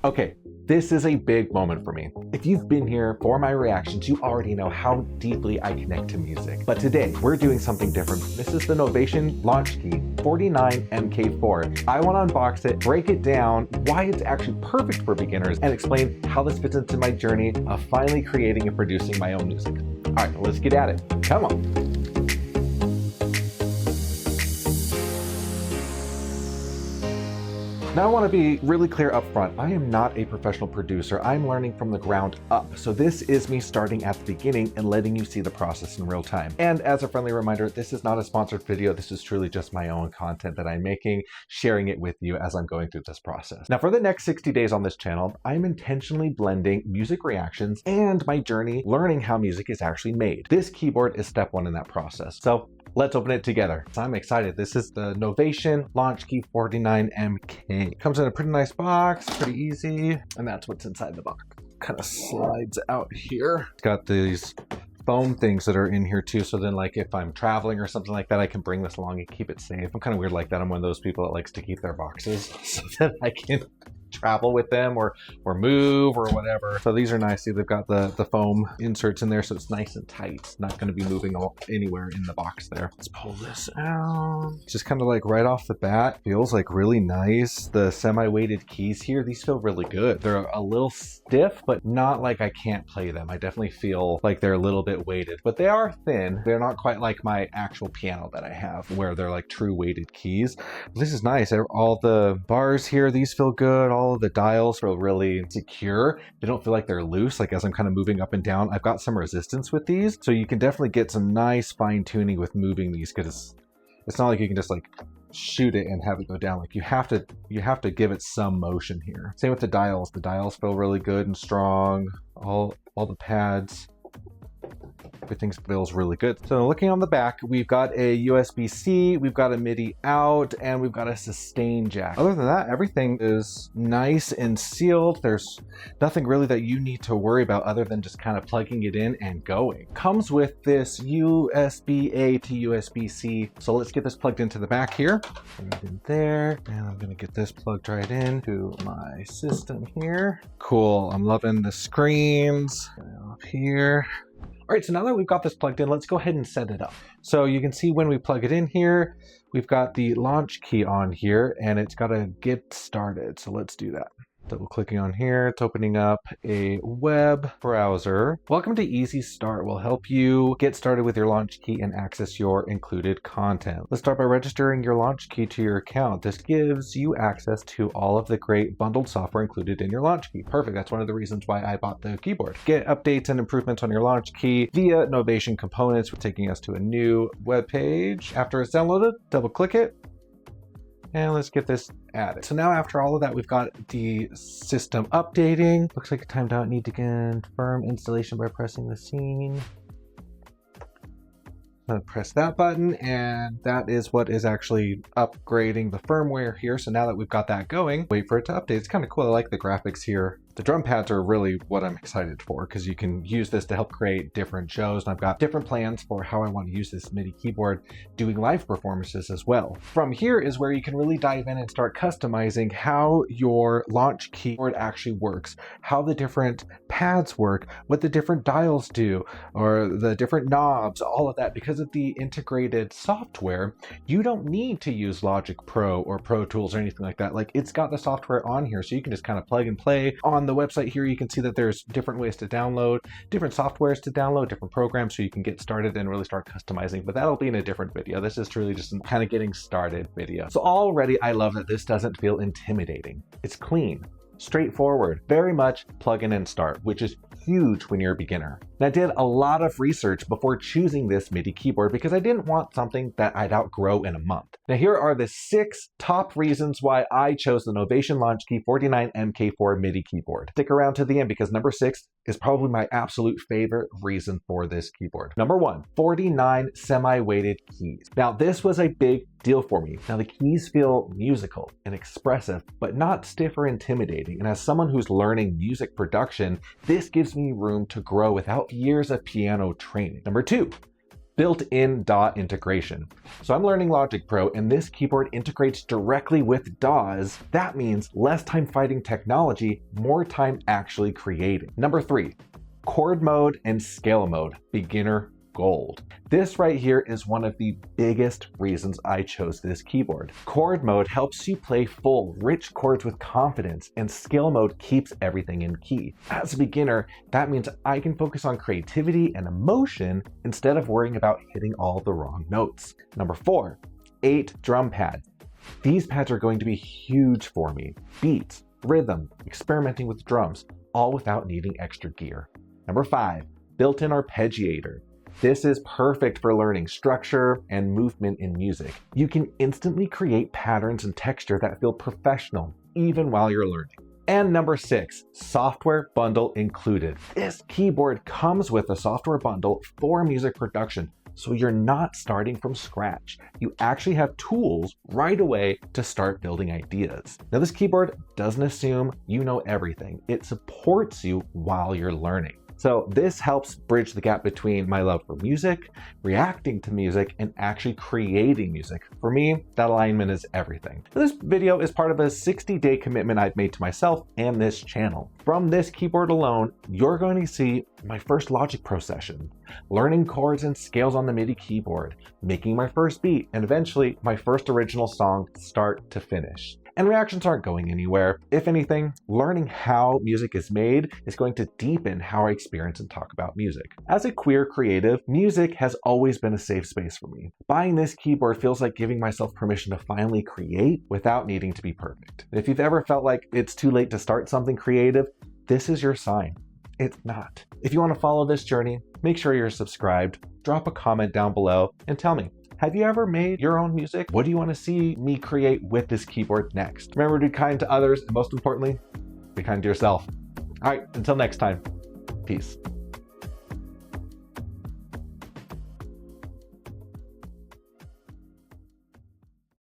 Okay, this is a big moment for me. If you've been here for my reactions, you already know how deeply I connect to music. But today, we're doing something different. This is the Novation Launchkey 49MK4. I want to unbox it, break it down, why it's actually perfect for beginners, and explain how this fits into my journey of finally creating and producing my own music. All right, let's get at it. Come on. Now I want to be really clear up front. I am not a professional producer. I'm learning from the ground up. So this is me starting at the beginning and letting you see the process in real time. And as a friendly reminder, this is not a sponsored video. This is truly just my own content that I'm making, sharing it with you as I'm going through this process. Now for the next 60 days on this channel, I'm intentionally blending music reactions and my journey learning how music is actually made. This keyboard is step one in that process. So let's open it together. So I'm excited. This is the Novation Launchkey 49MK. Comes in a pretty nice box, pretty easy. And that's what's inside the box. Kind of slides out here. It's got these foam things that are in here too. So then like if I'm traveling or something like that, I can bring this along and keep it safe. I'm kind of weird like that. I'm one of those people that likes to keep their boxes so that I can travel with them or move or whatever. So these are nice. See, they've got the foam inserts in there, so it's nice and tight. It's not going to be moving anywhere in the box there. Let's pull this out. Just kind of like right off the bat, feels like really nice. The semi-weighted keys here, these feel really good. They're a little stiff, but not like I can't play them. I definitely feel like they're a little bit weighted, but they are thin. They're not quite like my actual piano that I have where they're like true weighted keys. But this is nice. All the bars here, these feel good. All of the dials feel really secure. They don't feel like they're loose. Like as I'm kind of moving up and down, I've got some resistance with these. So you can definitely get some nice fine tuning with moving these because it's not like you can just like shoot it and have it go down. Like you have to give it some motion here. Same with the dials. The dials feel really good and strong. All the pads. Everything feels really good. So looking on the back, we've got a USB-C, we've got a MIDI out, and we've got a sustain jack. Other than that, everything is nice and sealed. There's nothing really that you need to worry about other than just kind of plugging it in and going. Comes with this USB-A to USB-C. So let's get this plugged into the back here. Right in there. And I'm gonna get this plugged right into my system here. Cool, I'm loving the screens. Up here. All right, so now that we've got this plugged in, let's go ahead and set it up. So you can see when we plug it in here, we've got the launch key on here and it's got to get started. So let's do that. Double clicking on here, it's opening up a web browser. Welcome to Easy Start. Will help you get started with your launch key and access your included content. Let's start by registering your launch key to your account. This gives you access to all of the great bundled software included in your launch key. Perfect. That's one of the reasons why I bought the keyboard. Get updates and improvements on your launch key via Novation components. We're taking us to a new web page. After it's downloaded, double click it. And let's get this added. So now after all of that, we've got the system updating. Looks like a timed out. Need to confirm installation by pressing the scene. I'm gonna press that button and that is what is actually upgrading the firmware here. So now that we've got that going, wait for it to update. It's kind of cool. I like the graphics here. The drum pads are really what I'm excited for because you can use this to help create different shows. And I've got different plans for how I want to use this MIDI keyboard doing live performances as well. From here is where you can really dive in and start customizing how your launch keyboard actually works, how the different pads work, what the different dials do, or the different knobs, all of that. Because of the integrated software, you don't need to use Logic Pro or Pro Tools or anything like that. Like it's got the software on here, so you can just kind of plug and play. On the website here, you can see that there's different ways to download, different softwares to download, different programs, so you can get started and really start customizing, but that'll be in a different video. This is truly just a kind of getting started video. So already I love that this doesn't feel intimidating. It's clean, straightforward, very much plug in and start, which is huge when you're a beginner. And I did a lot of research before choosing this MIDI keyboard because I didn't want something that I'd outgrow in a month. Now here are the 6 top reasons why I chose the Novation Launchkey 49MK4 MIDI keyboard. Stick around to the end because number 6 is probably my absolute favorite reason for this keyboard. Number 1, 49 semi-weighted keys. Now this was a big deal for me. Now the keys feel musical and expressive, but not stiff or intimidating. And as someone who's learning music production, this gives me room to grow without years of piano training. Number 2, built-in DAW integration. So I'm learning Logic Pro, and this keyboard integrates directly with DAWs. That means less time fighting technology, more time actually creating. Number 3, Chord Mode and Scale Mode, beginner gold. This right here is one of the biggest reasons I chose this keyboard. Chord Mode helps you play full, rich chords with confidence, and Scale Mode keeps everything in key. As a beginner, that means I can focus on creativity and emotion instead of worrying about hitting all the wrong notes. Number 4, 8 drum pad. These pads are going to be huge for me. Beats, rhythm, experimenting with drums, all without needing extra gear. Number 5, built-in arpeggiator. This is perfect for learning structure and movement in music. You can instantly create patterns and texture that feel professional, even while you're learning. And number 6, software bundle included. This keyboard comes with a software bundle for music production, so you're not starting from scratch. You actually have tools right away to start building ideas. Now, this keyboard doesn't assume you know everything. It supports you while you're learning. So this helps bridge the gap between my love for music, reacting to music, and actually creating music. For me, that alignment is everything. This video is part of a 60-day commitment I've made to myself and this channel. From this keyboard alone, you're going to see my first Logic Pro session, learning chords and scales on the MIDI keyboard, making my first beat, and eventually my first original song start to finish. And reactions aren't going anywhere. If anything, learning how music is made is going to deepen how I experience and talk about music. As a queer creative, music has always been a safe space for me. Buying this keyboard feels like giving myself permission to finally create without needing to be perfect. If you've ever felt like it's too late to start something creative, this is your sign. It's not. If you want to follow this journey, make sure you're subscribed, drop a comment down below, and tell me, have you ever made your own music? What do you want to see me create with this keyboard next? Remember to be kind to others, and most importantly, be kind to yourself. All right, until next time, peace.